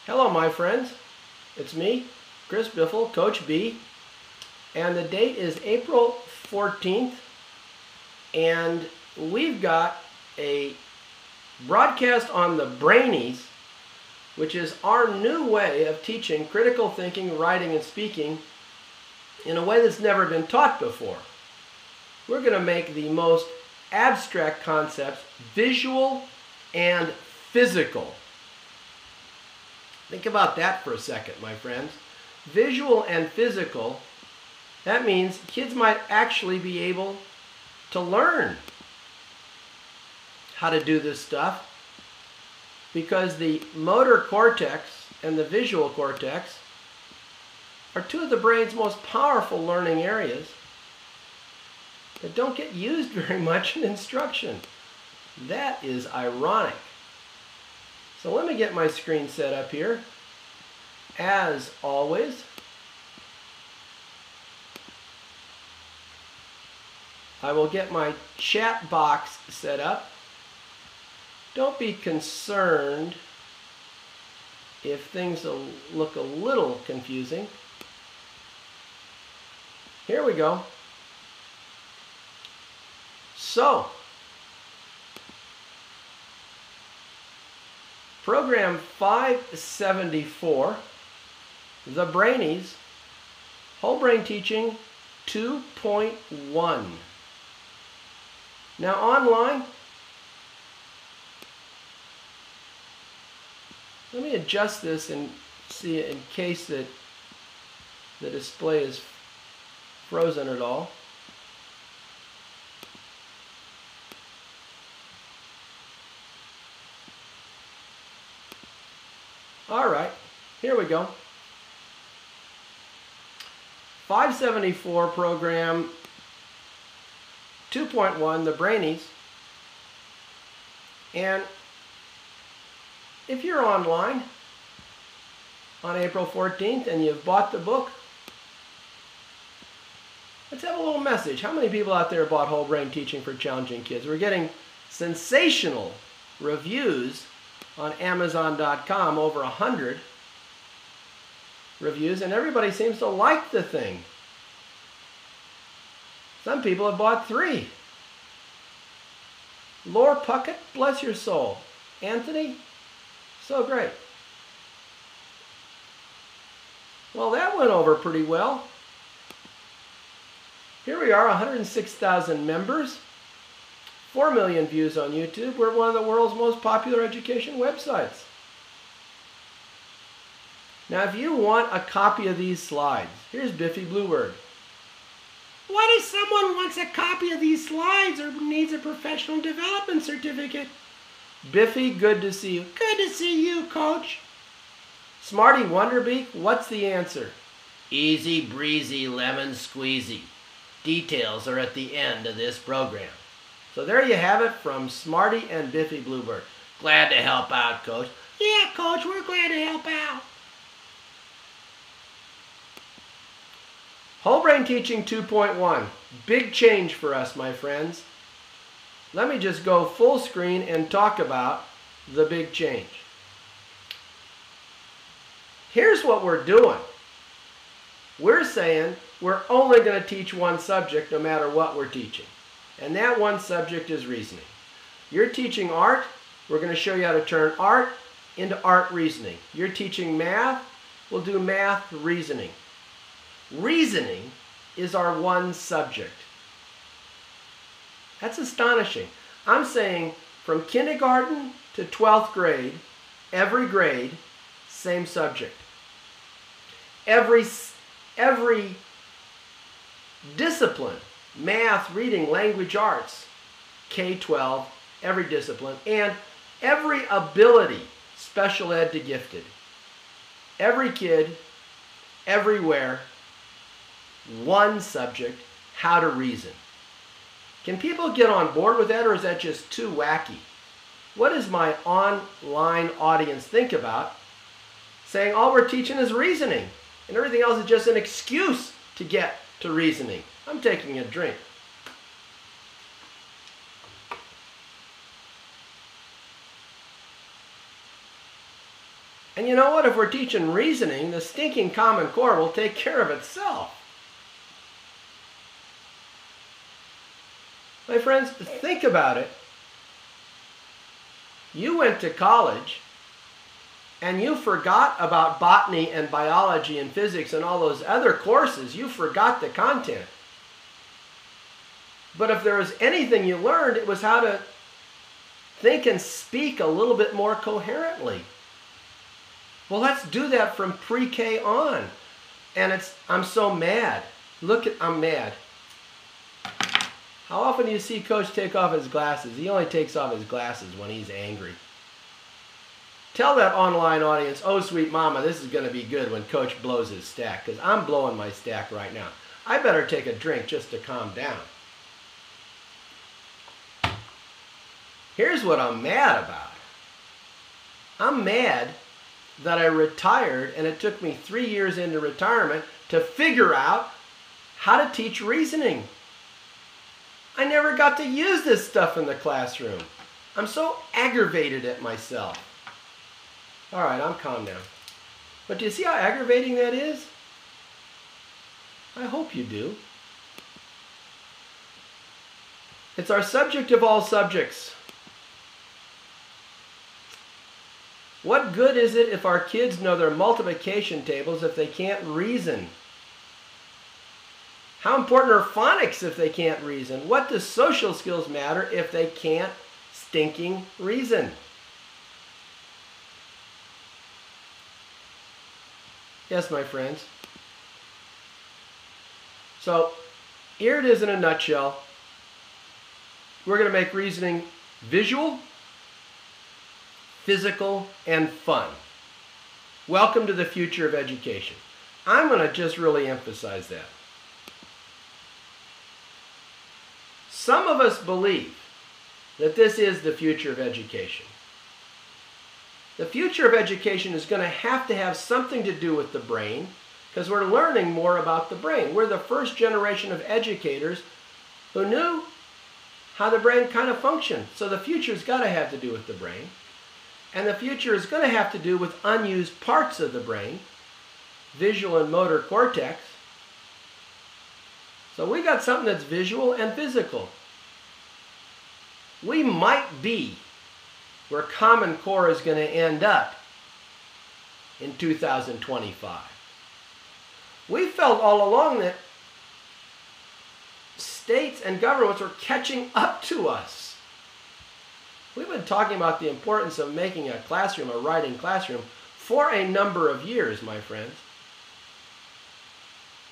Hello, my friends. It's me, Chris Biffle, Coach B, and the date is April 14th, and we've got a broadcast on the Brainies, which is our new way of teaching critical thinking, writing, and speaking in a way that's never been taught before. We're going to make the most abstract concepts visual and physical. Think about that for a second, my friends. Visual and physical, that means kids might actually be able to learn how to do this stuff because the motor cortex and the visual cortex are two of the brain's most powerful learning areas that don't get used very much in instruction. That is ironic. So let me get my screen set up here. As always, I will get my chat box set up. Don't be concerned if things look a little confusing. Here we go. So, Program 574, the Brainies, Whole Brain Teaching 2.1. Now online, let me adjust this and see in case that the display is frozen at all. All right, here we go. 574 program 2.1, the Brainies. And if you're online on April 14th and you've bought the book, let's have a little message. How many people out there bought Whole Brain Teaching for Challenging Kids? We're getting sensational reviews on Amazon.com, over 100 reviews, and everybody seems to like the thing. Some people have bought 3. Lore Puckett, bless your soul. Anthony, so great. Well, that went over pretty well. Here we are, 106,000 members. 4 million views on YouTube. We're one of the world's most popular education websites. Now, if you want a copy of these slides, here's Biffy Bluebird. What if someone wants a copy of these slides or needs a professional development certificate? Biffy, good to see you. Good to see you, Coach. Smarty Wonderbeak, what's the answer? Easy breezy lemon squeezy. Details are at the end of this program. So there you have it from Smarty and Biffy Bluebird. Glad to help out, Coach. Yeah, Coach, we're glad to help out. Whole Brain Teaching 2.1. Big change for us, my friends. Let me just go full screen and talk about the big change. Here's what we're doing. We're saying we're only going to teach one subject no matter what we're teaching. And that one subject is reasoning. You're teaching art. We're going to show you how to turn art into art reasoning. You're teaching math. We'll do math reasoning. Reasoning is our one subject. That's astonishing. I'm saying from kindergarten to 12th grade, every grade, same subject. Every discipline, math, reading, language arts, K-12, every discipline, and every ability, special ed to gifted. Every kid, everywhere, one subject, how to reason. Can people get on board with that, or is that just too wacky? What does my online audience think about saying all we're teaching is reasoning and everything else is just an excuse to get to reasoning? I'm taking a drink. And you know what? If we're teaching reasoning, the stinking Common Core will take care of itself. My friends, think about it. You went to college and you forgot about botany and biology and physics and all those other courses. You forgot the content. But if there was anything you learned, it was how to think and speak a little bit more coherently. Well, let's do that from pre-K on. And I'm so mad. I'm mad. How often do you see Coach take off his glasses? He only takes off his glasses when he's angry. Tell that online audience, oh, sweet mama, this is going to be good when Coach blows his stack, because I'm blowing my stack right now. I better take a drink just to calm down. Here's what I'm mad about. I'm mad that I retired, and it took me 3 years into retirement to figure out how to teach reasoning. I never got to use this stuff in the classroom. I'm so aggravated at myself. All right, I'm calm now. But do you see how aggravating that is? I hope you do. It's our subject of all subjects. What good is it if our kids know their multiplication tables if they can't reason? How important are phonics if they can't reason? What does social skills matter if they can't stinking reason? Yes, my friends. So, here it is in a nutshell. We're going to make reasoning visual, physical, and fun. Welcome to the future of education. I'm going to just really emphasize that. Some of us believe that this is the future of education. The future of education is going to have something to do with the brain, because we're learning more about the brain. We're the first generation of educators who knew how the brain kind of functioned. So the future's got to have to do with the brain. And the future is going to have to do with unused parts of the brain, visual and motor cortex. So we got something that's visual and physical. We might be where Common Core is going to end up in 2025. We felt all along that states and governments were catching up to us. We've been talking about the importance of making a classroom a writing classroom for a number of years, my friends.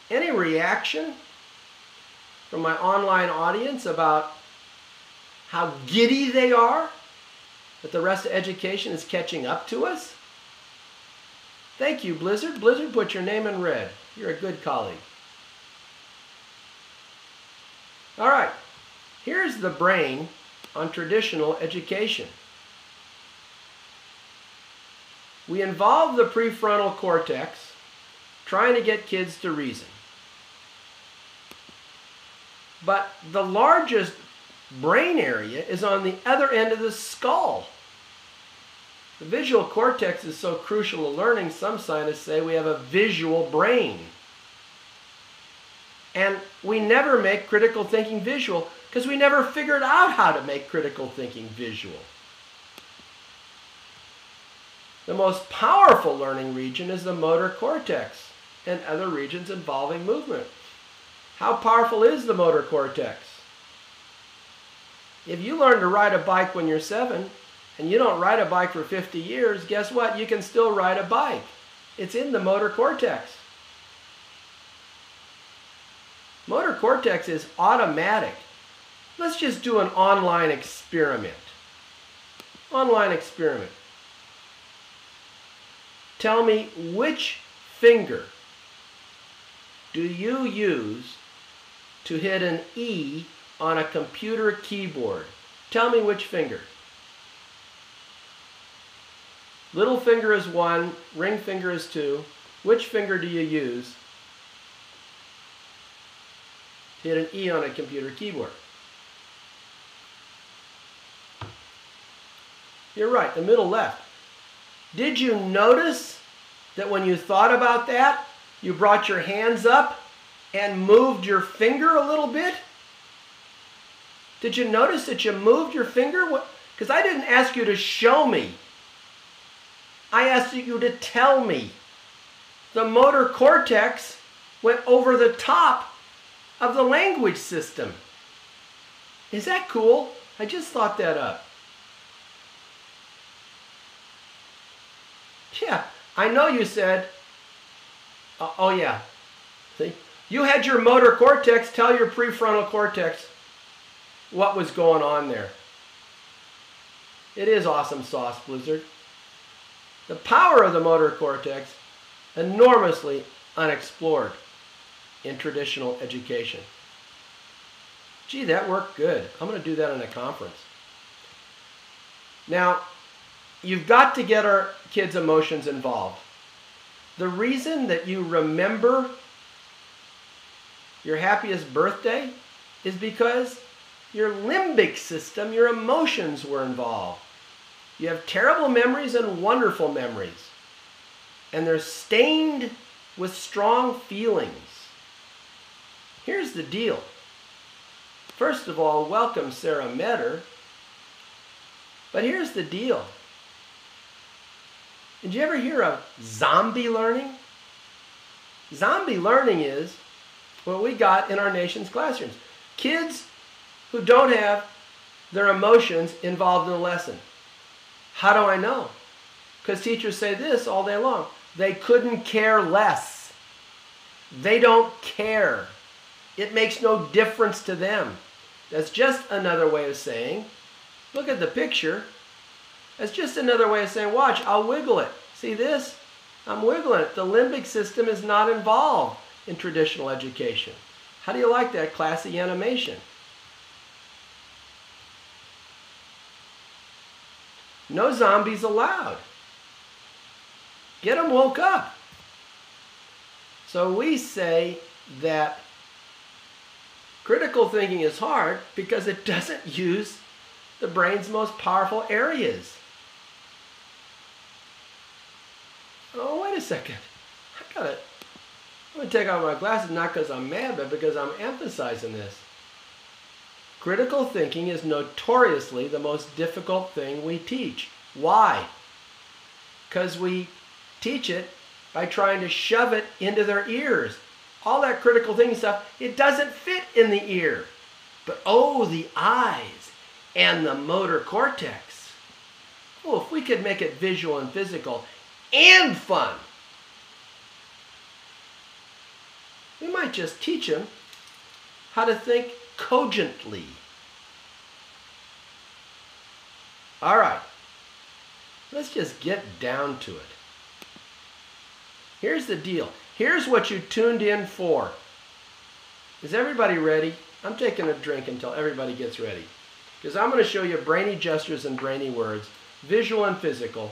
Any reaction from my online audience about how giddy they are that the rest of education is catching up to us? Thank you, Blizzard. Blizzard, put your name in red. You're a good colleague. All right, here's the brain on traditional education. We involve the prefrontal cortex trying to get kids to reason. But the largest brain area is on the other end of the skull. The visual cortex is so crucial to learning, some scientists say we have a visual brain. And we never make critical thinking visual because we never figured out how to make critical thinking visual. The most powerful learning region is the motor cortex and other regions involving movement. How powerful is the motor cortex? If you learn to ride a bike when you're 7 and you don't ride a bike for 50 years, guess what? You can still ride a bike. It's in the motor cortex. Motor cortex is automatic. Let's just do an online experiment. Online experiment. Tell me, which finger do you use to hit an E on a computer keyboard? Tell me which finger. Little finger is 1, ring finger is 2. Which finger do you use to hit an E on a computer keyboard? You're right, the middle left. Did you notice that when you thought about that, you brought your hands up and moved your finger a little bit? Did you notice that you moved your finger? Because I didn't ask you to show me. I asked you to tell me. The motor cortex went over the top of the language system. Is that cool? I just thought that up. Yeah, I know you said, oh yeah, see? You had your motor cortex tell your prefrontal cortex what was going on there. It is awesome sauce, Blizzard. The power of the motor cortex, enormously unexplored in traditional education. Gee, that worked good. I'm going to do that in a conference. Now, you've got to get our kids' emotions involved. The reason that you remember your happiest birthday is because your limbic system, your emotions were involved. You have terrible memories and wonderful memories. And they're stained with strong feelings. Here's the deal. First of all, welcome Sarah Metter. But here's the deal. Did you ever hear of zombie learning? Zombie learning is what we got in our nation's classrooms. Kids who don't have their emotions involved in the lesson. How do I know? Because teachers say this all day long. They couldn't care less. They don't care. It makes no difference to them. That's just another way of saying, look at the picture. That's just another way of saying, watch, I'll wiggle it. See this? I'm wiggling it. The limbic system is not involved in traditional education. How do you like that classy animation? No zombies allowed. Get them woke up. So we say that critical thinking is hard because it doesn't use the brain's most powerful areas. Oh, wait a second. I'm going to take off my glasses not because I'm mad, but because I'm emphasizing this. Critical thinking is notoriously the most difficult thing we teach. Why? Because we teach it by trying to shove it into their ears. All that critical thinking stuff, it doesn't fit in the ear. But oh, the eyes and the motor cortex. Oh, if we could make it visual and physical and fun, we might just teach them how to think cogently. All right, let's just get down to it. Here's the deal. Here's what you tuned in for. Is everybody ready? I'm taking a drink until everybody gets ready. Because I'm going to show you brainy gestures and brainy words, visual and physical.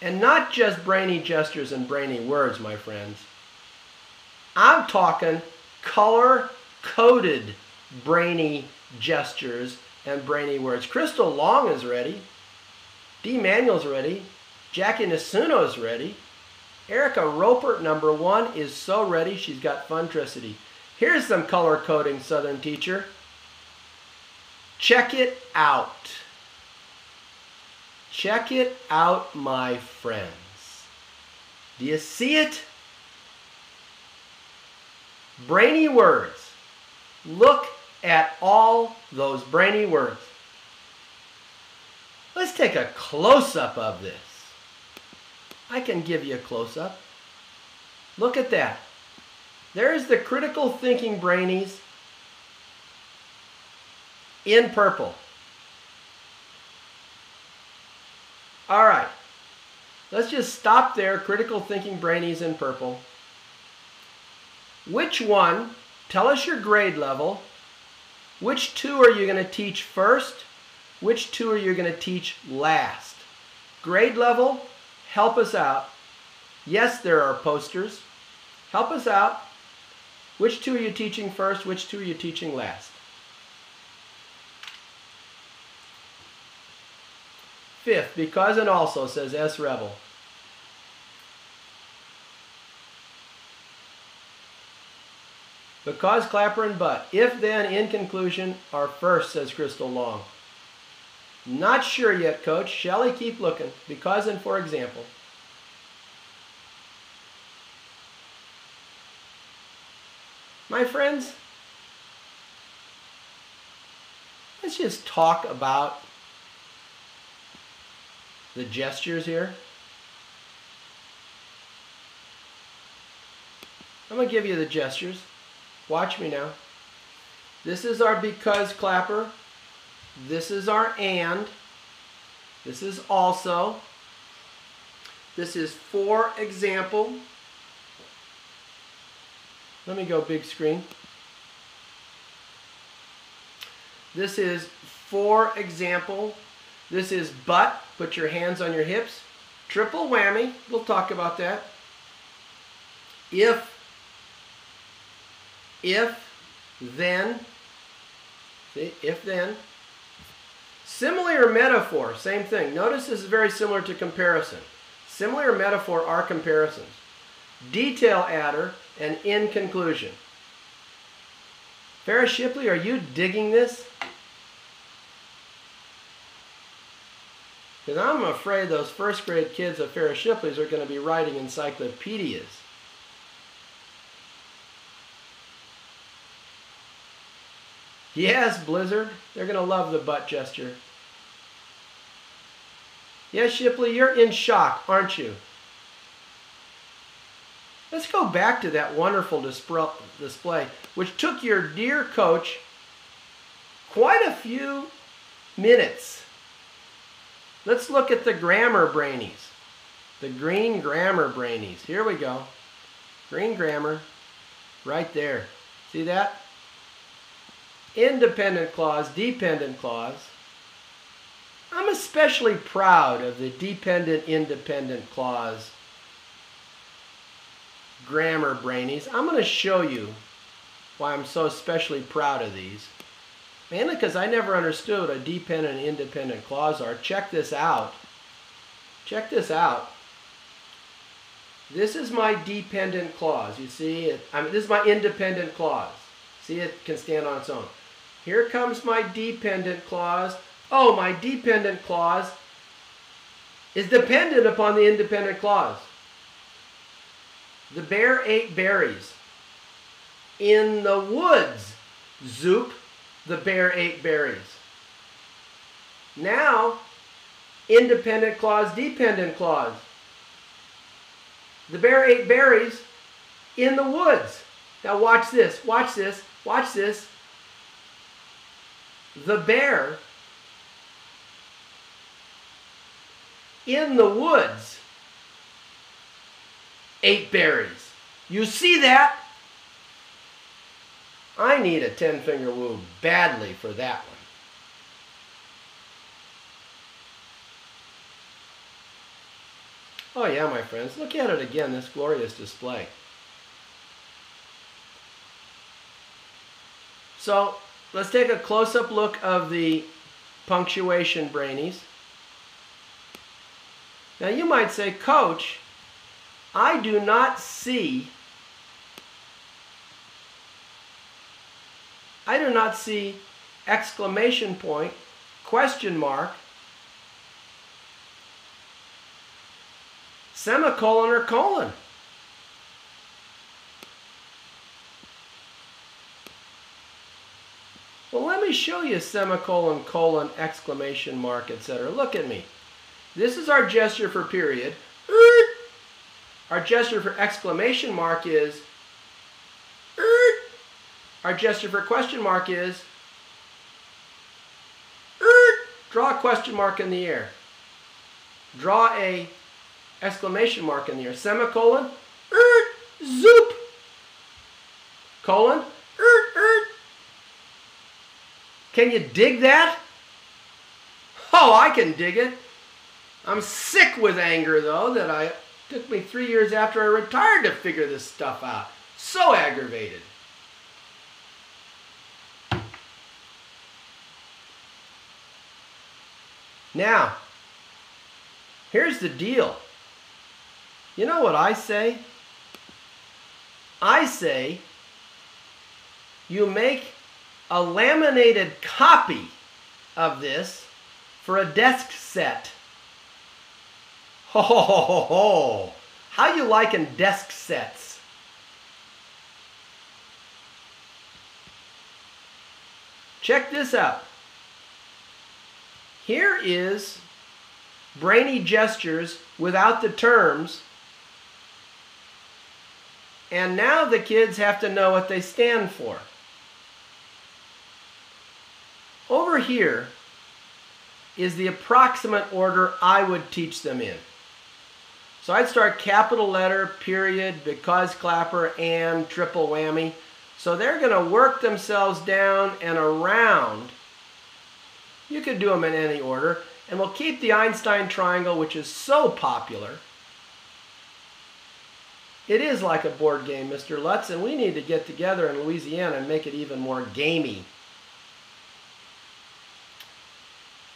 And not just brainy gestures and brainy words, my friends. I'm talking color-coded brainy gestures and brainy words. Crystal Long is ready. Dee Manuel's ready. Jackie Nasuno's ready. Erica Roper, number 1, is so ready. She's got funtricity. Here's some color coding, Southern teacher. Check it out. Check it out, my friends. Do you see it? Brainy words. Look at all those brainy words. Let's take a close-up of this. I can give you a close-up. Look at that. There's the critical thinking brainies in purple. All right. Let's just stop there. Critical thinking brainies in purple. Which one? Tell us your grade level. Which 2 are you going to teach first? Which 2 are you going to teach last? Grade level, help us out. Yes, there are posters. Help us out. Which 2 are you teaching first? Which 2 are you teaching last? fifth, because and also, says S. Rebel. Because, clapper, and but. If, then, in conclusion, are first, says Crystal Long. Not sure yet, Coach. Shall I keep looking? Because and for example. My friends, let's just talk about the gestures here. I'm going to give you the gestures. Watch me now. This is our because clapper. This is our and. This is also. This is for example. Let me go big screen. This is for example. This is but. Put your hands on your hips. Triple whammy. We'll talk about that. If, then. See, if, then. Simile or metaphor, same thing. Notice this is very similar to comparison. Simile or metaphor are comparisons. Detail adder and in conclusion. Ferris Shipley, are you digging this? Because I'm afraid those first grade kids of Ferris Shipley's are going to be writing encyclopedias. Yes, Blizzard. They're going to love the butt gesture. Yes, Shipley, you're in shock, aren't you? Let's go back to that wonderful display, which took your dear coach quite a few minutes. Let's look at the grammar Brainies. The green grammar Brainies. Here we go. Green grammar. Right there. See that? Independent clause, dependent clause. I'm especially proud of the dependent-independent clause grammar Brainies. I'm going to show you why I'm so especially proud of these. Mainly because I never understood what a dependent and independent clause are. Check this out. Check this out. This is my dependent clause. You see it? This is my independent clause. See, it can stand on its own. Here comes my dependent clause. Oh, my dependent clause is dependent upon the independent clause. The bear ate berries. In the woods, zoop, the bear ate berries. Now, independent clause, dependent clause. The bear ate berries in the woods. Now watch this, watch this, watch this. The bear in the woods ate berries. You see that? I need a 10-finger woo badly for that one. Oh yeah, my friends, look at it again, this glorious display. So, let's take a close-up look of the punctuation Brainies. Now you might say, Coach, I do not see exclamation point, question mark, semicolon, or colon. Well, let me show you semicolon, colon, exclamation mark, etc. Look at me. This is our gesture for period. Our gesture for exclamation mark is. Our gesture for question mark is. Draw a question mark in the air. Draw a exclamation mark in the air. Semicolon. Zoop. Colon. Can you dig that? Oh, I can dig it. I'm sick with anger, though, that it took me 3 years after I retired to figure this stuff out. So aggravated. Now, Here's the deal. You know what I say? I say you make a laminated copy of this for a desk set. Ho ho ho ho ho! How you liking desk sets? Check this out. Here is Brainy gestures without the terms, and now the kids have to know what they stand for. Over here is the approximate order I would teach them in. So I'd start capital letter, period, because clapper, and triple whammy. So they're going to work themselves down and around. You could do them in any order. And we'll keep the Einstein triangle, which is so popular. It is like a board game, Mr. Lutz, and we need to get together in Louisiana and make it even more gamey.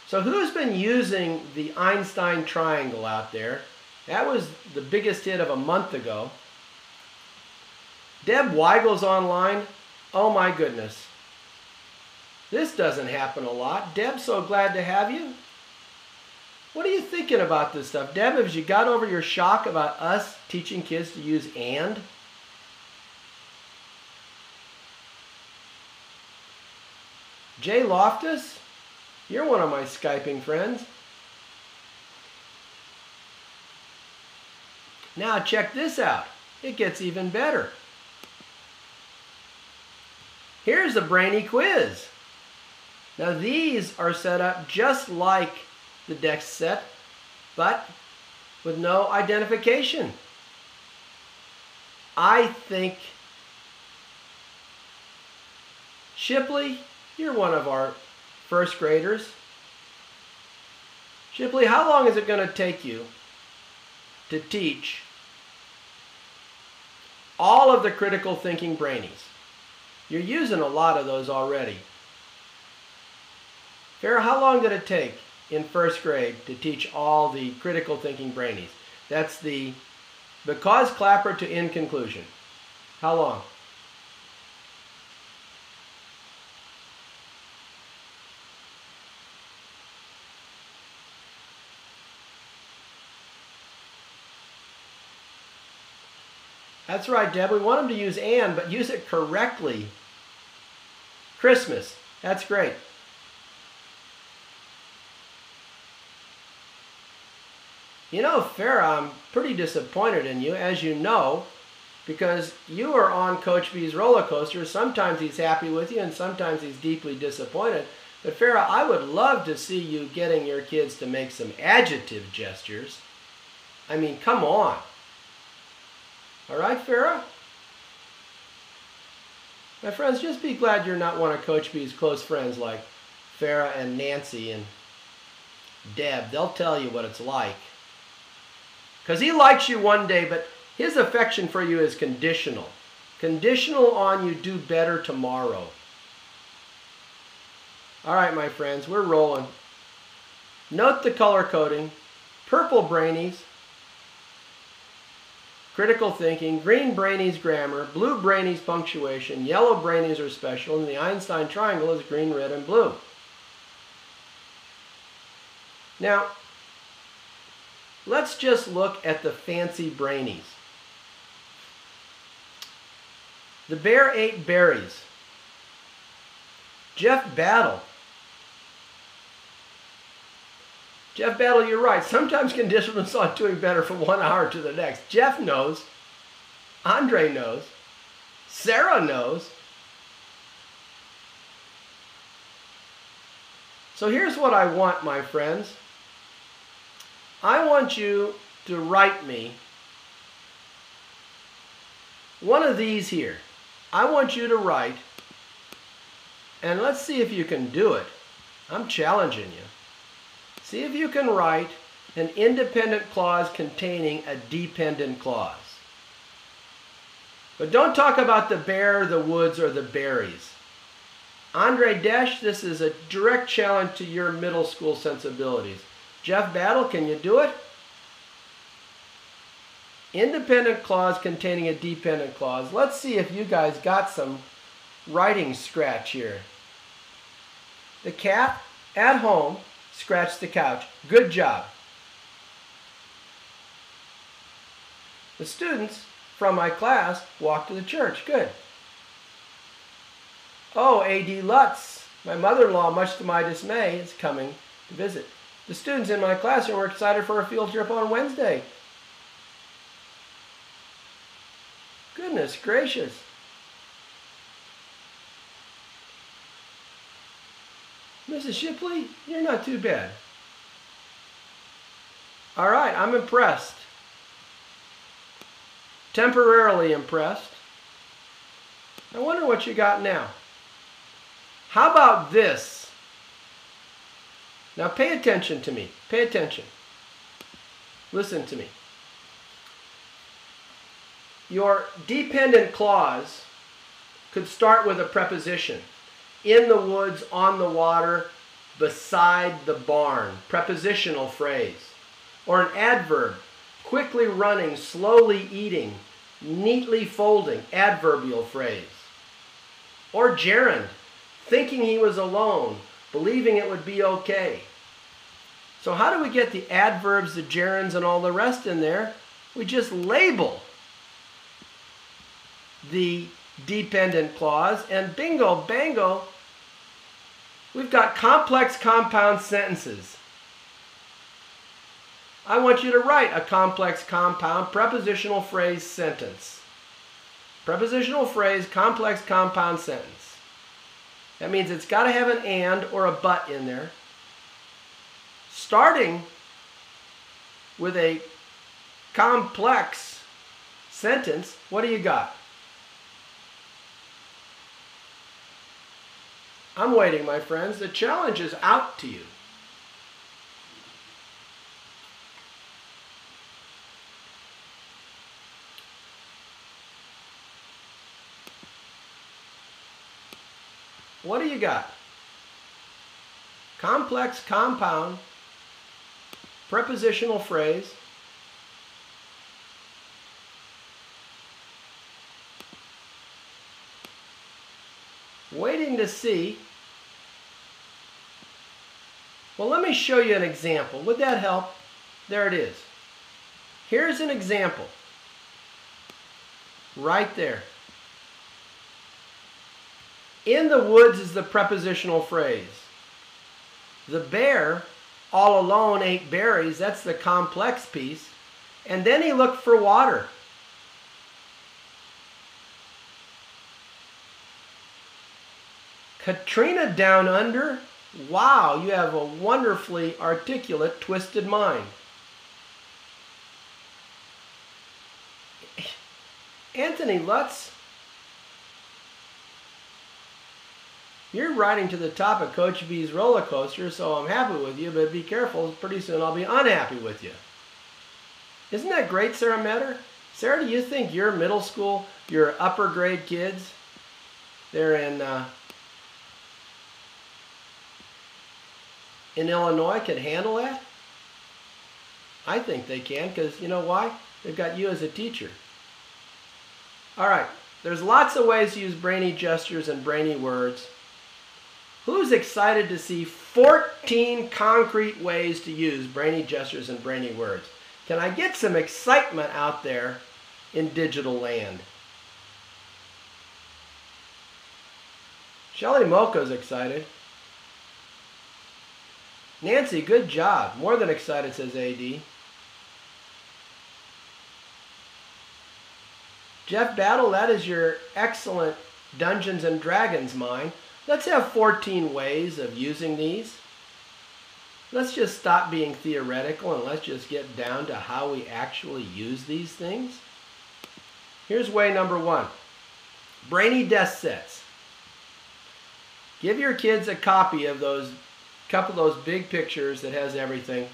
So who's been using the Einstein triangle out there? That was the biggest hit of a month ago. Deb Weigel's online. Oh my goodness. This doesn't happen a lot. Deb, so glad to have you. What are you thinking about this stuff? Deb, have you got over your shock about us teaching kids to use and? Jay Loftus, you're one of my Skyping friends. Now check this out. It gets even better. Here's a Brainy quiz. Now these are set up just like the desk set, but with no identification. I think, Shipley, you're one of our first graders. Shipley, how long is it going to take you to teach all of the critical thinking Brainies? You're using a lot of those already. Farrah, how long did it take in first grade to teach all the critical thinking Brainies? That's the because clapper to in conclusion. How long? That's right, Deb. We want them to use and, but use it correctly. Christmas. That's great. You know, Farrah, I'm pretty disappointed in you, as you know, because you are on Coach B's roller coaster. Sometimes he's happy with you, and sometimes he's deeply disappointed. But Farrah, I would love to see you getting your kids to make some adjective gestures. I mean, come on. All right, Farrah? My friends, just be glad you're not one of Coach B's close friends like Farrah and Nancy and Deb. They'll tell you what it's like. Because he likes you one day, but his affection for you is conditional. Conditional on you do better tomorrow. All right, my friends, we're rolling. Note the color coding. Purple Brainies, critical thinking. Green Brainies grammar. Blue Brainies punctuation. Yellow Brainies are special. And the Einstein triangle is green, red, and blue. Now, let's just look at the fancy Brainies. The bear ate berries. Jeff Battle. Jeff Battle, you're right. Sometimes conditional's not doing better from 1 hour to the next. Jeff knows. Andre knows. Sarah knows. So here's what I want, my friends. I want you to write me one of these here. I want you to write, and let's see if you can do it. I'm challenging you. See if you can write an independent clause containing a dependent clause. But don't talk about the bear, the woods, or the berries. Andre Desch, this is a direct challenge to your middle school sensibilities. Jeff Battle, can you do it? Independent clause containing a dependent clause. Let's see if you guys got some writing scratch here. The cat at home scratched the couch. Good job. The students from my class walked to the church. Good. Oh, A.D. Lutz, my mother-in-law, much to my dismay, is coming to visit. The students in my classroom were excited for a field trip on Wednesday. Goodness gracious. Mrs. Shipley, you're not too bad. All right, I'm impressed. Temporarily impressed. I wonder what you got now. How about this? Now pay attention to me. Pay attention. Listen to me. Your dependent clause could start with a preposition. In the woods, on the water, beside the barn. Prepositional phrase. Or an adverb. Quickly running, slowly eating, neatly folding. Adverbial phrase. Or gerund. Thinking he was alone, believing it would be okay. So how do we get the adverbs, the gerunds, and all the rest in there? We just label the dependent clause, and bingo, bango, we've got complex compound sentences. I want you to write a complex compound prepositional phrase sentence. Prepositional phrase, complex compound sentence. That means it's got to have an and or a but in there. Starting with a complex sentence, what do you got? I'm waiting, my friends. The challenge is out to you. What do you got? Complex compound prepositional phrase. Waiting to see. Well, let me show you an example. Would that help? There it is. Here's an example. Right there. In the woods is the prepositional phrase. The bear, all alone, ate berries. That's the complex piece. And then he looked for water. Katrina down under. Wow, you have a wonderfully articulate, twisted mind. Anthony Lutz, you're riding to the top of Coach V's roller coaster, so I'm happy with you, but be careful. Pretty soon I'll be unhappy with you. Isn't that great, Sarah Metter? Sarah, do you think your middle school, your upper grade kids, they're in Illinois, can handle that? I think they can, because you know why? They've got you as a teacher. All right, there's lots of ways to use brainy gestures and brainy words. Who's excited to see 14 concrete ways to use brainy gestures and brainy words? Can I get some excitement out there in digital land? Shelley Mocha's excited. Nancy, good job. More than excited, says AD. Jeff Battle, that is your excellent Dungeons and Dragons mind. Let's have 14 ways of using these. Let's just stop being theoretical and let's just get down to how we actually use these things. Here's way number 1. Brainy desk sets. Give your kids a copy of those, couple of those big pictures that has everything.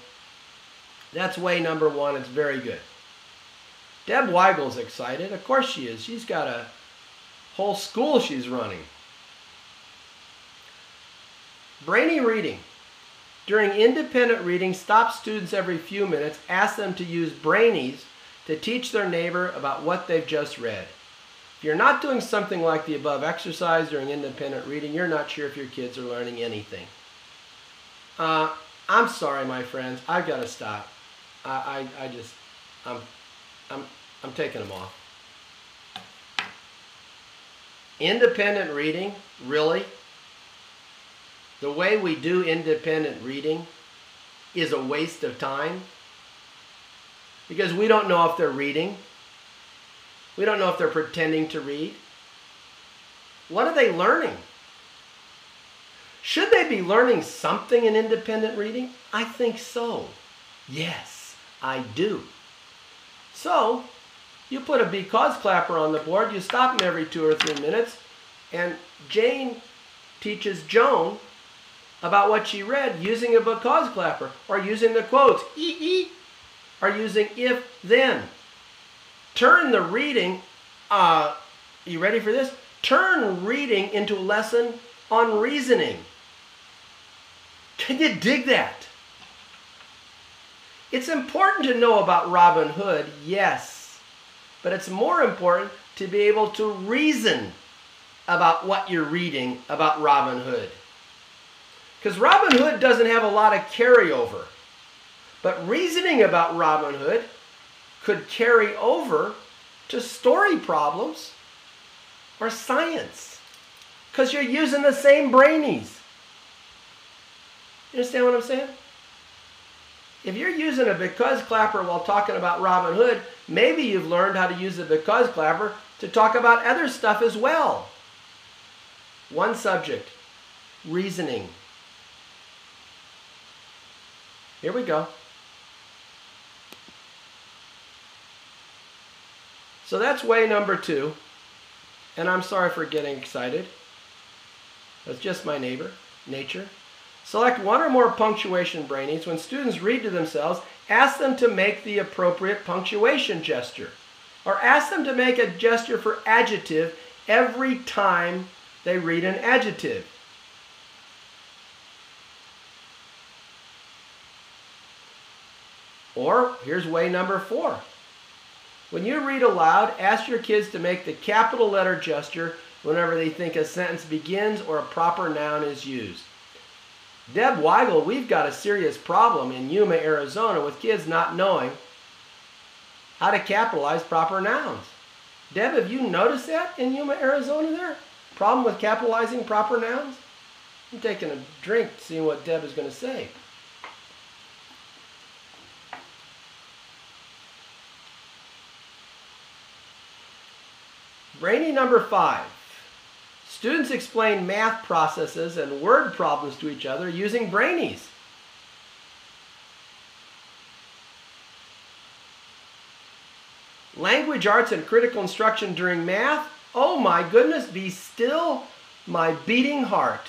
That's way number 1. It's very good. Deb Weigel's excited. Of course she is. She's got a whole school she's running. Brainy reading. During independent reading, stop students every few minutes, ask them to use Brainies to teach their neighbor about what they've just read. If you're not doing something like the above exercise during independent reading, you're not sure if your kids are learning anything. I'm sorry, my friends. I've got to stop. I'm taking them off. Independent reading, really? The way we do independent reading is a waste of time because we don't know if they're reading. We don't know if they're pretending to read. What are they learning? Should they be learning something in independent reading? I think so. Yes, I do. So, you put a because clapper on the board, you stop them every 2 or 3 minutes, and Jane teaches Joan about what she read using a because clapper, or using the quotes, or using if, then. Turn the reading, you ready for this? Turn reading into a lesson on reasoning. Can you dig that? It's important to know about Robin Hood, yes, but it's more important to be able to reason about what you're reading about Robin Hood. Because Robin Hood doesn't have a lot of carryover, but reasoning about Robin Hood could carry over to story problems or science because you're using the same Brainies. You understand what I'm saying? If you're using a because clapper while talking about Robin Hood, maybe you've learned how to use a because clapper to talk about other stuff as well. One subject, reasoning. Here we go. So that's way number 2. And I'm sorry for getting excited. That's just my nature. Select one or more punctuation Brainies. When students read to themselves, ask them to make the appropriate punctuation gesture. Or ask them to make a gesture for adjective every time they read an adjective. Or, here's way number 4. When you read aloud, ask your kids to make the capital letter gesture whenever they think a sentence begins or a proper noun is used. Deb Weigel, we've got a serious problem in Yuma, Arizona with kids not knowing how to capitalize proper nouns. Deb, have you noticed that in Yuma, Arizona there? Problem with capitalizing proper nouns? I'm taking a drink, seeing what Deb is going to say. Brainy number 5. Students explain math processes and word problems to each other using Brainies. Language arts and critical instruction during math. Oh my goodness, be still my beating heart.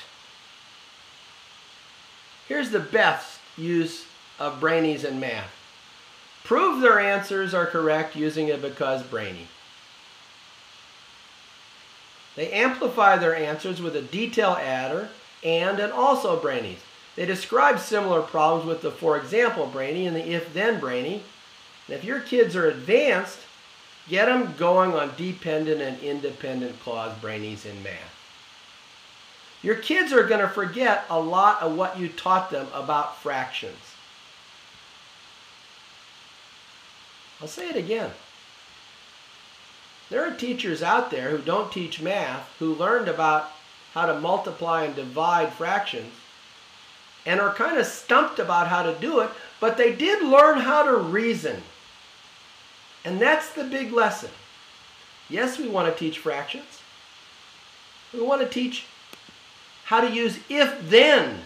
Here's the best use of Brainies in math. Prove their answers are correct using a because Brainy. They amplify their answers with a detail adder and an also Brainies. They describe similar problems with the for example Brainy and the if-then Brainy. And if your kids are advanced, get them going on dependent and independent clause Brainies in math. Your kids are going to forget a lot of what you taught them about fractions. I'll say it again. There are teachers out there who don't teach math, who learned about how to multiply and divide fractions, and are kind of stumped about how to do it, but they did learn how to reason. And that's the big lesson. Yes, we want to teach fractions. We want to teach how to use if-then.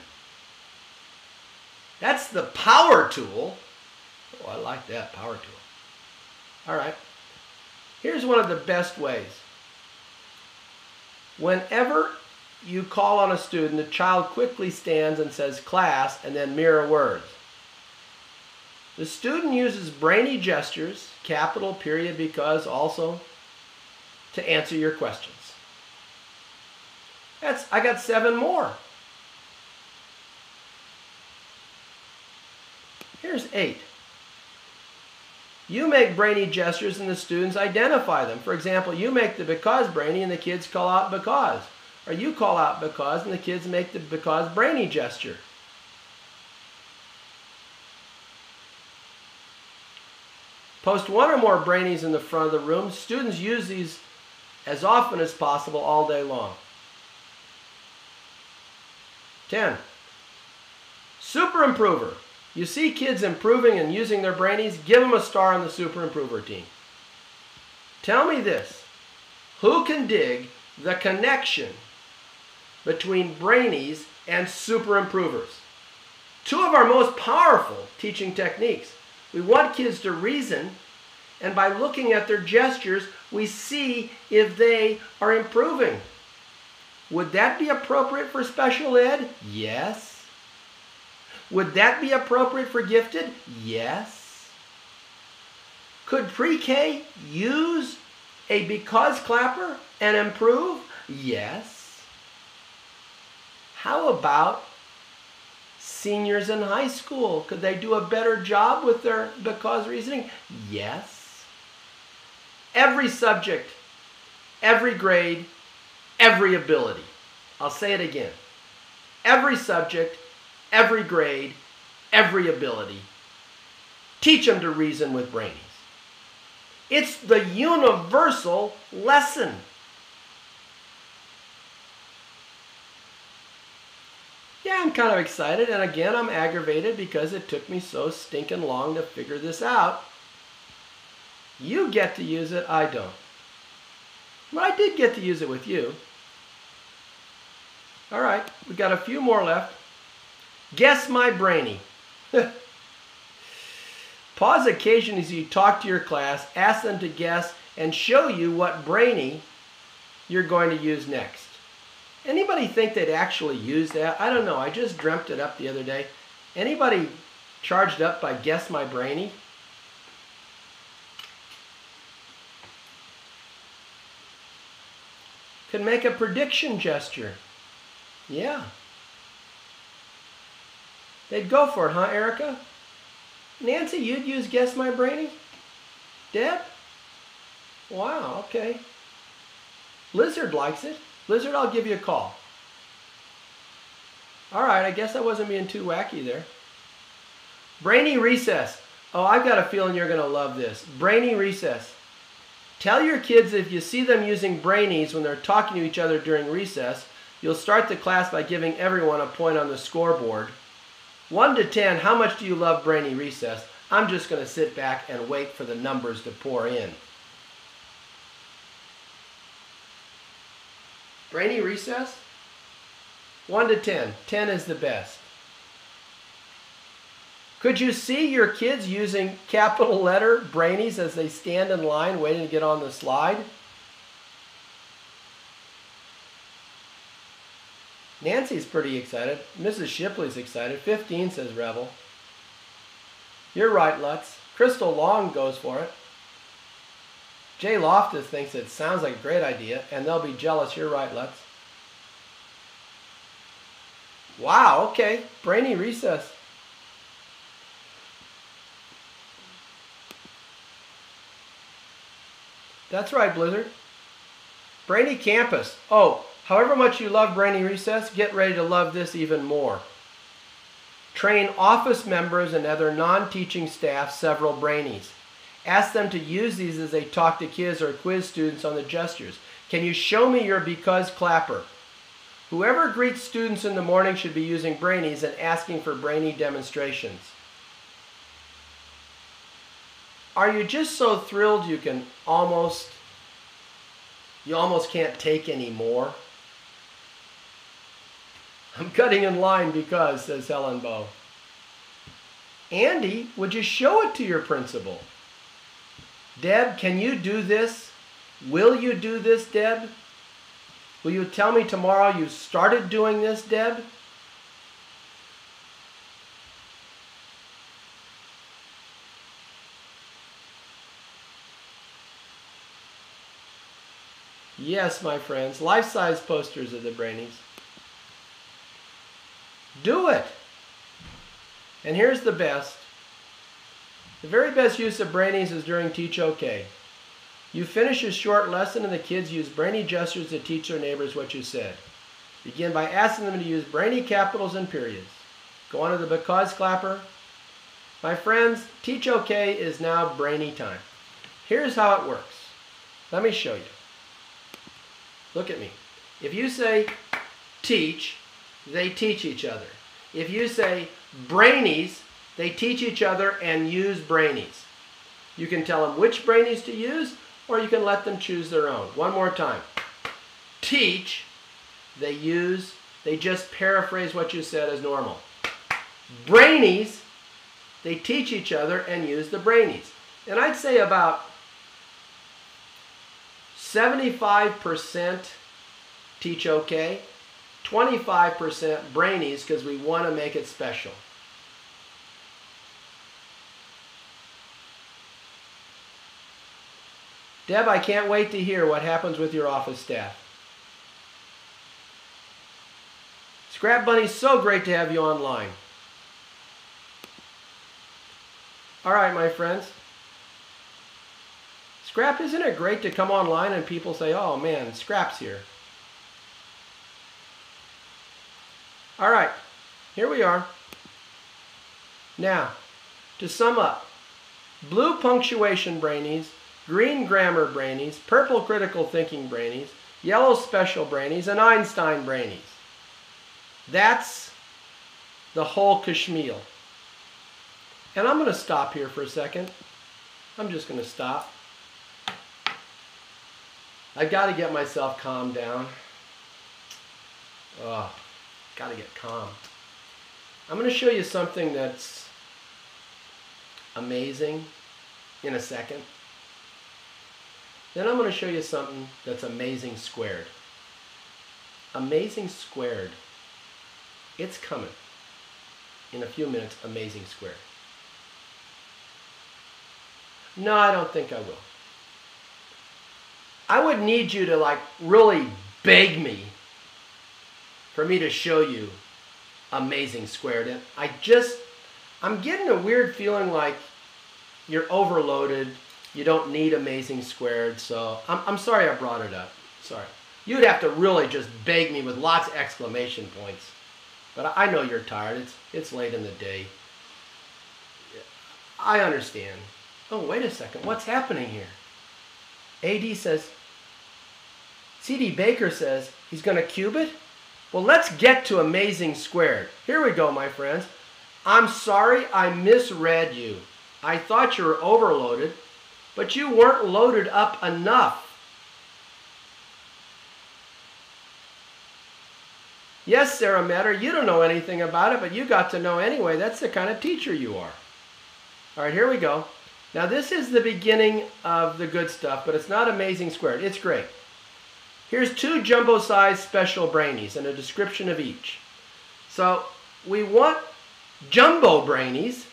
That's the power tool. Oh, I like that, power tool. All right. Here's one of the best ways. Whenever you call on a student, the child quickly stands and says class and then mirror words. The student uses Brainy gestures, capital, period, because, also, to answer your questions. I got 7 more. Here's 8. You make brainy gestures and the students identify them. For example, you make the because brainy and the kids call out because. Or you call out because and the kids make the because brainy gesture. Post one or more brainies in the front of the room. Students use these as often as possible all day long. 10. Super improver. You see kids improving and using their brainies, give them a star on the super improver team. Tell me this. Who can dig the connection between brainies and super improvers? Two of our most powerful teaching techniques. We want kids to reason, and by looking at their gestures, we see if they are improving. Would that be appropriate for special ed? Yes. Would that be appropriate for gifted? Yes. Could pre-K use a because clapper and improve? Yes. How about seniors in high school? Could they do a better job with their because reasoning? Yes. Every subject, every grade, every ability. I'll say it again. Every subject, every grade, every ability. Teach them to reason with brainies. It's the universal lesson. Yeah, I'm kind of excited, and again, I'm aggravated because it took me so stinking long to figure this out. You get to use it, I don't. But I did get to use it with you. All right, we've got a few more left. Guess my brainy. Pause occasionally as you talk to your class, ask them to guess, and show you what brainy you're going to use next. Anybody think they'd actually use that? I don't know. I just dreamt it up the other day. Anybody charged up by Guess My Brainy? Could make a prediction gesture. Yeah. They'd go for it, huh, Erica? Nancy, you'd use Guess My Brainy? Deb? Wow, okay. Lizard likes it. Lizard, I'll give you a call. All right, I guess I wasn't being too wacky there. Brainy recess. Oh, I've got a feeling you're going to love this. Brainy recess. Tell your kids if you see them using brainies when they're talking to each other during recess, you'll start the class by giving everyone a point on the scoreboard. 1 to 10, how much do you love brainy recess? I'm just going to sit back and wait for the numbers to pour in. Brainy recess? 1 to 10. 10 is the best. Could you see your kids using capital letter brainies as they stand in line waiting to get on the slide? Nancy's pretty excited. Mrs. Shipley's excited. 15 says Rebel. You're right, Lutz. Crystal Long goes for it. Jay Loftus thinks it sounds like a great idea, and they'll be jealous. You're right, Lutz. Wow, okay. Brainy recess. That's right, Blizzard. Brainy campus. Oh, however much you love Brainy recess, get ready to love this even more. Train office members and other non-teaching staff several brainies. Ask them to use these as they talk to kids or quiz students on the gestures. Can you show me your because clapper? Whoever greets students in the morning should be using brainies and asking for brainy demonstrations. Are you just so thrilled you almost can't take any more? I'm cutting in line because, says Helen Bow. Andy, would you show it to your principal? Deb, can you do this? Will you do this, Deb? Will you tell me tomorrow you started doing this, Deb? Yes, my friends, life-size posters of the Brainies. Do it! And here's the best. The very best use of Brainies is during Teach OK. You finish a short lesson and the kids use Brainy gestures to teach their neighbors what you said. Begin by asking them to use Brainy capitals and periods. Go on to the because clapper. My friends, Teach OK is now Brainy time. Here's how it works. Let me show you. Look at me. If you say teach, they teach each other. If you say Brainies, they teach each other and use Brainies. You can tell them which Brainies to use, or you can let them choose their own. One more time. Teach, they just paraphrase what you said as normal. Brainies, they teach each other and use the Brainies. And I'd say about 75% Teach OK, 25% Brainies because we want to make it special. Deb, I can't wait to hear what happens with your office staff. Scrap Bunny, so great to have you online. All right, my friends. Scrap, isn't it great to come online and people say, oh man, Scrap's here. All right, here we are. Now, to sum up, blue punctuation Brainies, green grammar Brainies, purple critical thinking Brainies, yellow special Brainies, and Einstein Brainies. That's the whole kashmil. And I'm going to stop here for a second. I'm just going to stop. I've got to get myself calmed down. Oh, got to get calm. I'm going to show you something that's amazing in a second. Then I'm going to show you something that's amazing squared. Amazing squared. It's coming. In a few minutes, amazing squared. No, I don't think I will. I would need you to really beg me for me to show you amazing squared. And I'm getting a weird feeling like you're overloaded. You don't need amazing squared. So I'm sorry I brought it up. Sorry. You'd have to really just beg me with lots of exclamation points. But I know you're tired. It's late in the day. I understand. Oh, wait a second. What's happening here? AD says, CD Baker says he's going to cube it? Well, let's get to amazing squared. Here we go, my friends. I'm sorry I misread you. I thought you were overloaded, but you weren't loaded up enough. Yes, Sarah Matter, you don't know anything about it, but you got to know anyway. That's the kind of teacher you are. All right, here we go. Now, this is the beginning of the good stuff, but it's not amazing squared. It's great. Here's 2 jumbo-sized special Brainies and a description of each. So, we want jumbo Brainies.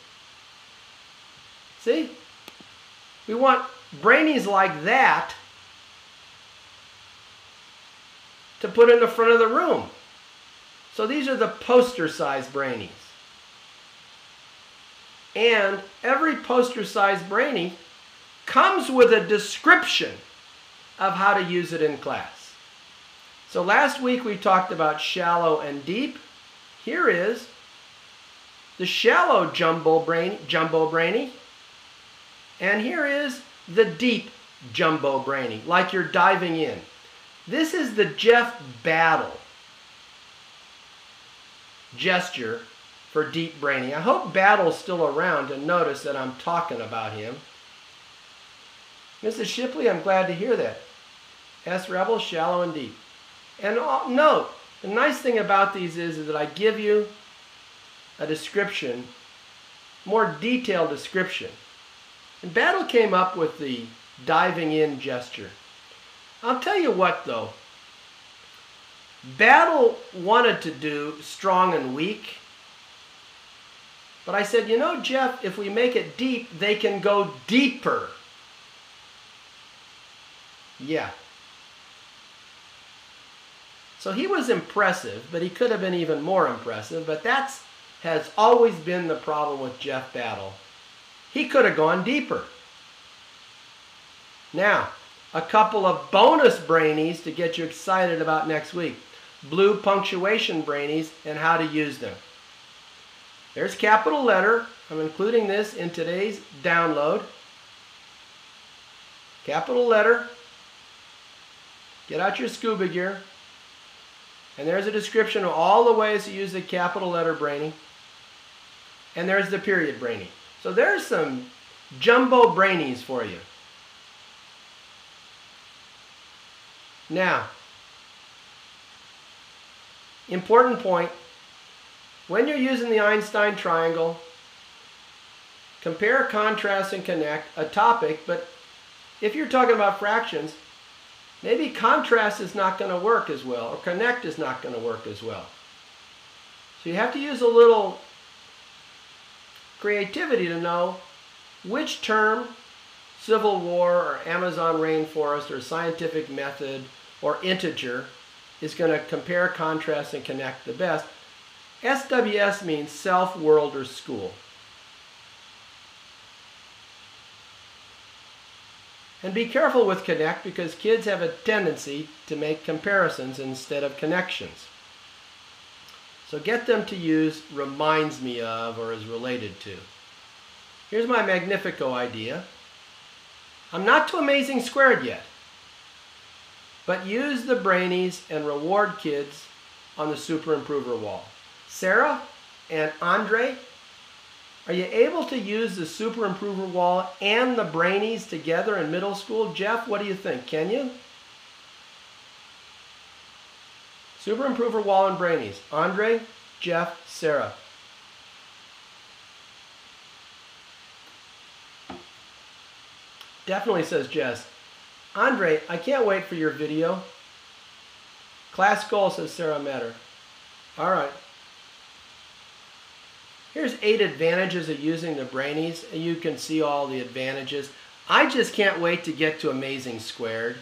See? We want Brainies like that to put in the front of the room. So, these are the poster-sized Brainies. And every poster-sized Brainy comes with a description of how to use it in class. So last week we talked about shallow and deep. Here is the shallow jumbo Brainy. And here is the deep jumbo Brainy, like you're diving in. This is the Jeff Battle gesture for deep Brainy. I hope Battle's still around to notice that I'm talking about him. Mrs. Shipley, I'm glad to hear that. S. Rebel, shallow and deep. And note, the nice thing about these is that I give you a description, more detailed description. And Battle came up with the diving in gesture. I'll tell you what though, Battle wanted to do strong and weak. But I said, you know, Jeff, if we make it deep, they can go deeper. Yeah. So he was impressive, but he could have been even more impressive. But has always been the problem with Jeff Battle. He could have gone deeper. Now, a couple of bonus Brainies to get you excited about next week. Blue punctuation Brainies and how to use them. There's capital letter. I'm including this in today's download. Capital letter. Get out your scuba gear. And there's a description of all the ways to use the capital letter Brainy. And there's the period Brainy. So there's some jumbo Brainies for you. Now, important point, when you're using the Einstein triangle, compare, contrast, and connect a topic, but if you're talking about fractions, maybe contrast is not going to work as well, or connect is not going to work as well. So you have to use a little creativity to know which term, Civil War or Amazon rainforest or scientific method or integer, is going to compare, contrast, and connect the best. SWS means self, world, or school. And be careful with connect because kids have a tendency to make comparisons instead of connections. So get them to use reminds me of or is related to. Here's my Magnifico idea. I'm not to Amazing Squared yet, but use the Brainies and reward kids on the Super Improver wall. Sarah and Andre, are you able to use the Super Improver wall and the Brainies together in middle school? Jeff, what do you think? Can you? Super Improver wall and Brainies. Andre, Jeff, Sarah. Definitely, says Jess. Andre, I can't wait for your video. Class goal, says Sarah Metter. All right. Here's 8 advantages of using the Brainies, and you can see all the advantages. I just can't wait to get to Amazing Squared.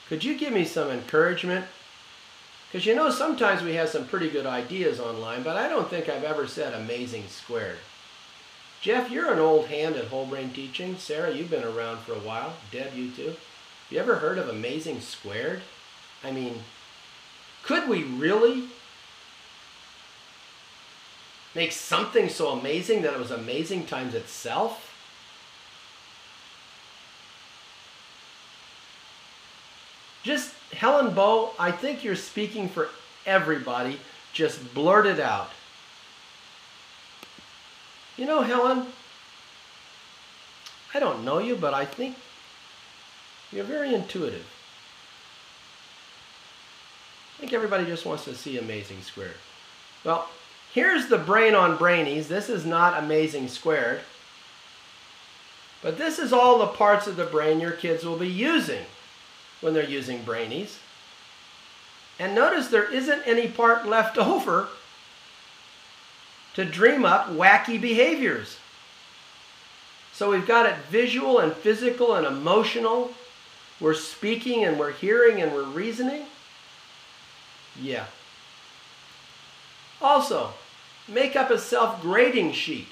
Could you give me some encouragement? Because you know sometimes we have some pretty good ideas online, but I don't think I've ever said Amazing Squared. Jeff, you're an old hand at whole brain teaching. Sarah, you've been around for a while. Deb, you too. You ever heard of Amazing Squared? I mean, could we really make something so amazing that it was amazing times itself? Just, Helen Bow, I think you're speaking for everybody. Just blurt it out. You know, Helen, I don't know you, but I think you're very intuitive. I think everybody just wants to see Amazing Squared. Well, here's the brain on Brainies. This is not Amazing Squared. But this is all the parts of the brain your kids will be using when they're using Brainies. And notice there isn't any part left over to dream up wacky behaviors. So we've got it visual and physical and emotional. We're speaking and we're hearing and we're reasoning. Yeah. Also, make up a self-grading sheet.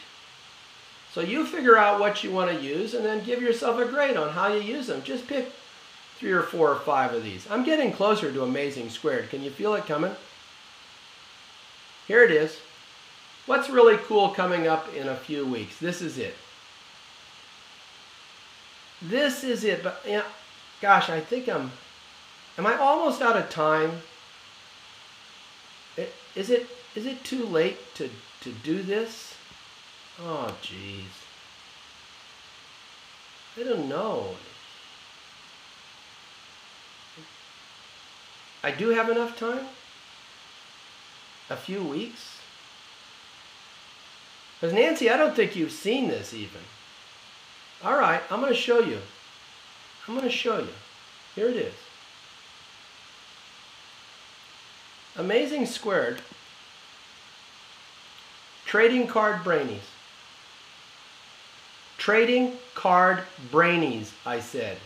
So you figure out what you want to use and then give yourself a grade on how you use them. Just pick 3 or 4 or 5 of these. I'm getting closer to Amazing Squared. Can you feel it coming? Here it is. What's really cool coming up in a few weeks? This is it. This is it. But yeah, gosh, I think am I almost out of time? Is it too late to do this? Oh, geez. I don't know. I do have enough time? A few weeks? Because Nancy, I don't think you've seen this even. All right, I'm going to show you. I'm going to show you. Here it is. Amazing Squared. Trading card Brainies. Trading card Brainies, I said.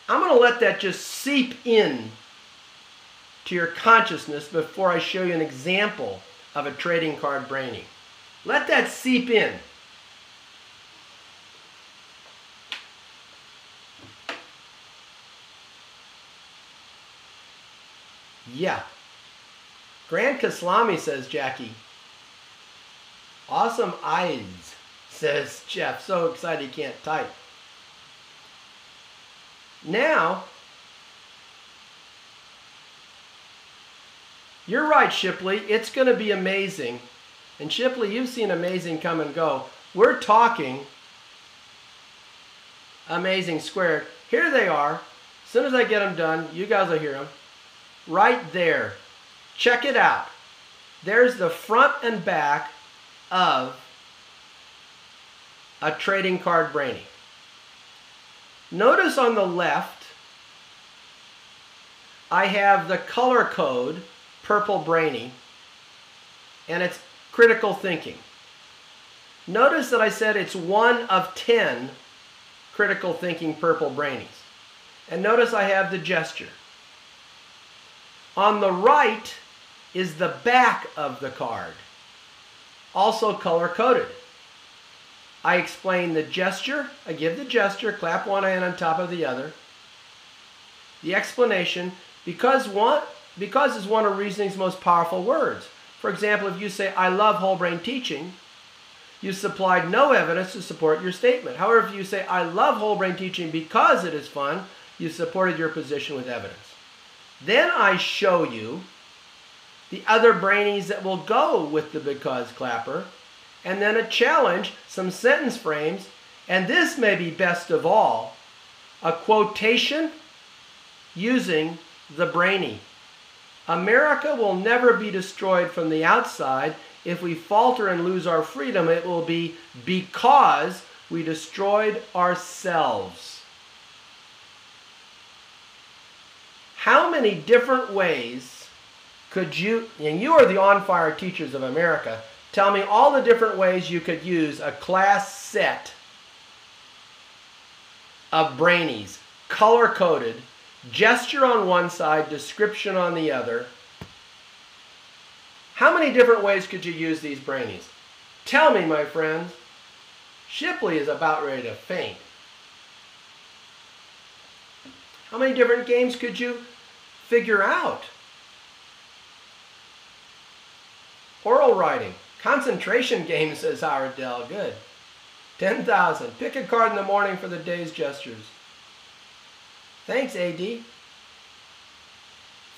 I'm going to let that just seep in to your consciousness before I show you an example of a trading card Brainy. Let that seep in. Yeah. Grand Kaslami, says Jackie. Awesome eyes, says Jeff. So excited he can't type. Now, you're right, Shipley. It's going to be amazing. And Shipley, you've seen amazing come and go. We're talking amazing squared. Here they are. As soon as I get them done, you guys will hear them. Right there. Check it out. There's the front and back of a trading card Brainy. Notice on the left, I have the color code, purple Brainy, and it's critical thinking. Notice that I said it's 1 of 10 critical thinking purple Brainies. And notice I have the gesture. On the right is the back of the card, also color-coded. I explain the gesture, I give the gesture, clap one hand on top of the other. The explanation, because is one of reasoning's most powerful words. For example, if you say, I love whole brain teaching, you supplied no evidence to support your statement. However, if you say, I love whole brain teaching because it is fun, you supported your position with evidence. Then I show you the other Brainies that will go with the because clapper, and then a challenge, some sentence frames, and this may be best of all, a quotation using the Brainy. America will never be destroyed from the outside. If we falter and lose our freedom, it will be because we destroyed ourselves. How many different ways could you, and you are the on-fire teachers of America, tell me all the different ways you could use a class set of Brainies, color-coded, gesture on one side, description on the other. How many different ways could you use these Brainies? Tell me, my friends. Shipley is about ready to faint. How many different games could you figure out? Oral writing. Concentration game, says Howard Dell. Good. 10,000. Pick a card in the morning for the day's gestures. Thanks, AD.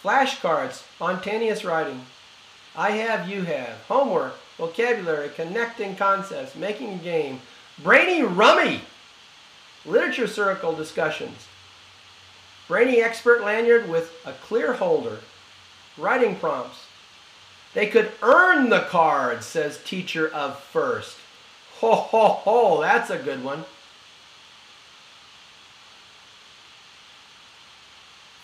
Flashcards. Spontaneous writing. I have, you have. Homework. Vocabulary. Connecting concepts. Making a game. Brainy Rummy. Literature circle discussions. Brainy expert lanyard with a clear holder. Writing prompts. They could earn the cards, says teacher of first. Ho, ho, ho, that's a good one.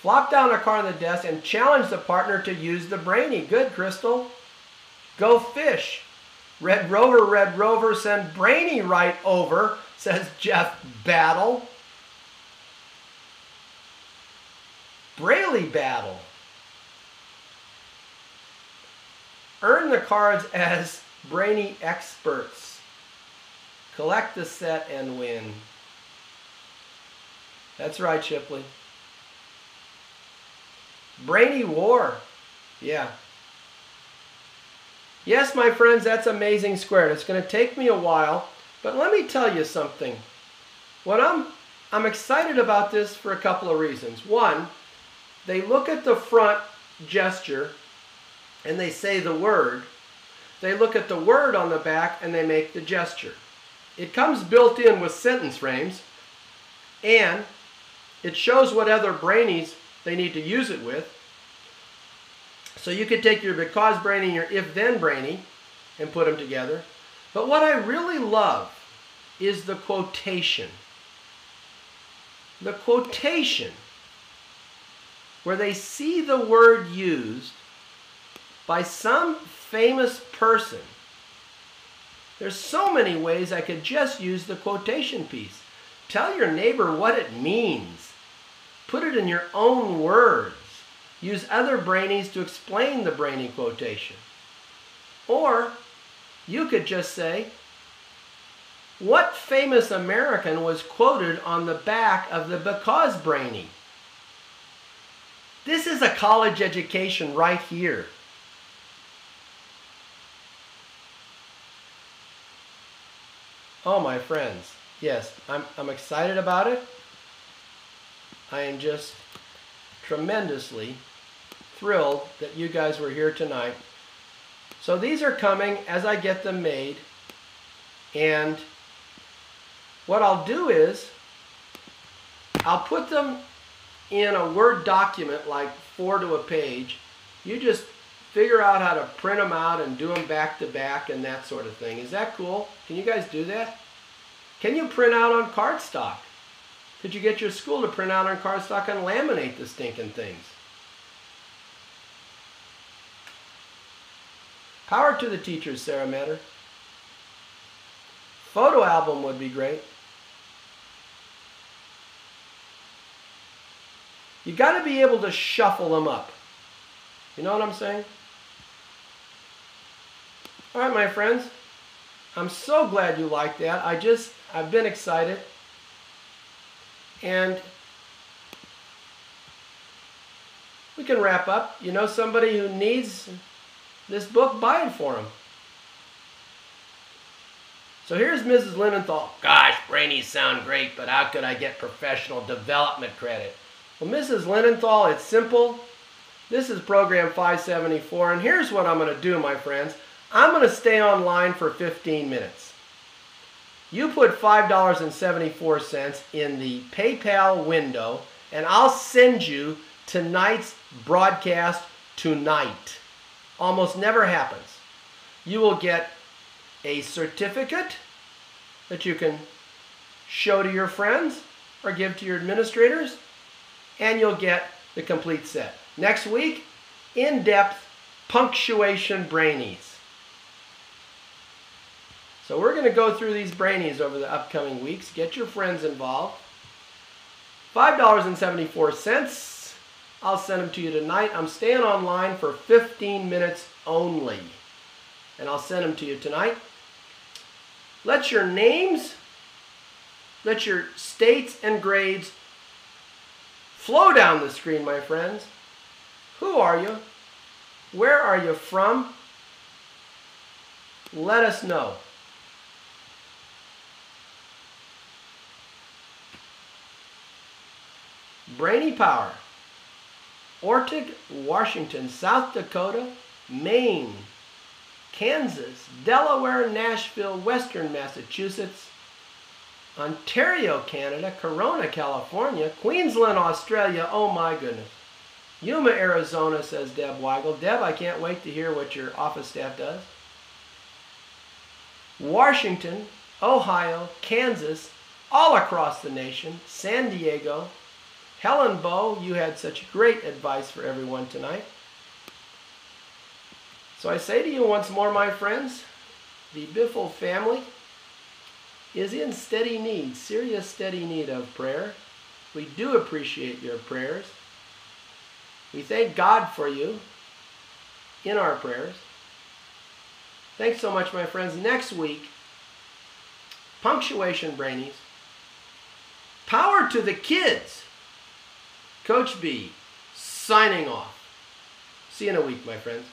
Flop down a card on the desk and challenge the partner to use the Brainy. Good, Crystal. Go fish. Red Rover, send Brainy right over, says Jeff Battle. Braille Battle. Earn the cards as Brainy experts. Collect the set and win. That's right, Shipley. Brainy War. Yeah. Yes, my friends, that's amazing squared. It's going to take me a while, but let me tell you something. I'm excited about this for a couple of reasons. One, they look at the front gesture and they say the word. They look at the word on the back and they make the gesture. It comes built in with sentence frames, and it shows what other Brainies they need to use it with. So you could take your because Brainy and your if-then Brainy and put them together. But what I really love is the quotation. The quotation where they see the word used by some famous person. There's so many ways I could just use the quotation piece. Tell your neighbor what it means. Put it in your own words. Use other Brainies to explain the Brainy quotation. Or you could just say, what famous American was quoted on the back of the because Brainy? This is a college education right here. Oh, my friends, yes, I'm excited about it. I am just tremendously thrilled that you guys were here tonight. So these are coming as I get them made. And what I'll do is I'll put them in a Word document like 4 to a page. You just figure out how to print them out and do them back to back and that sort of thing. Is that cool? Can you guys do that? Can you print out on cardstock? Could you get your school to print out on cardstock and laminate the stinking things? Power to the teachers, Sarah Matter. Photo album would be great. You got to be able to shuffle them up. You know what I'm saying? All right, my friends. I'm so glad you liked that. I've been excited. And we can wrap up. You know somebody who needs this book, buy it for them. So here's Mrs. Linenthal. Gosh, Brainies sound great, but how could I get professional development credit? Well, Mrs. Linenthal, it's simple. This is program 574, and here's what I'm going to do, my friends. I'm going to stay online for 15 minutes. You put $5.74 in the PayPal window, and I'll send you tonight's broadcast tonight. Almost never happens. You will get a certificate that you can show to your friends or give to your administrators, and you'll get the complete set. Next week, in-depth punctuation Brainies. So we're going to go through these Brainies over the upcoming weeks. Get your friends involved. $5.74. I'll send them to you tonight. I'm staying online for 15 minutes only. And I'll send them to you tonight. Let your names, let your states and grades flow down the screen, my friends. Who are you? Where are you from? Let us know. Brainy Power. Ortig, Washington, South Dakota, Maine, Kansas, Delaware, Nashville, Western Massachusetts, Ontario, Canada, Corona, California, Queensland, Australia, oh my goodness. Yuma, Arizona, says Deb Weigel. Deb, I can't wait to hear what your office staff does. Washington, Ohio, Kansas, all across the nation, San Diego. Helen Bow, you had such great advice for everyone tonight. So I say to you once more, my friends, the Biffle family is in steady need, serious steady need of prayer. We do appreciate your prayers. We thank God for you in our prayers. Thanks so much, my friends. Next week, punctuation Brainies. Power to the kids. Coach B, signing off. See you in a week, my friends.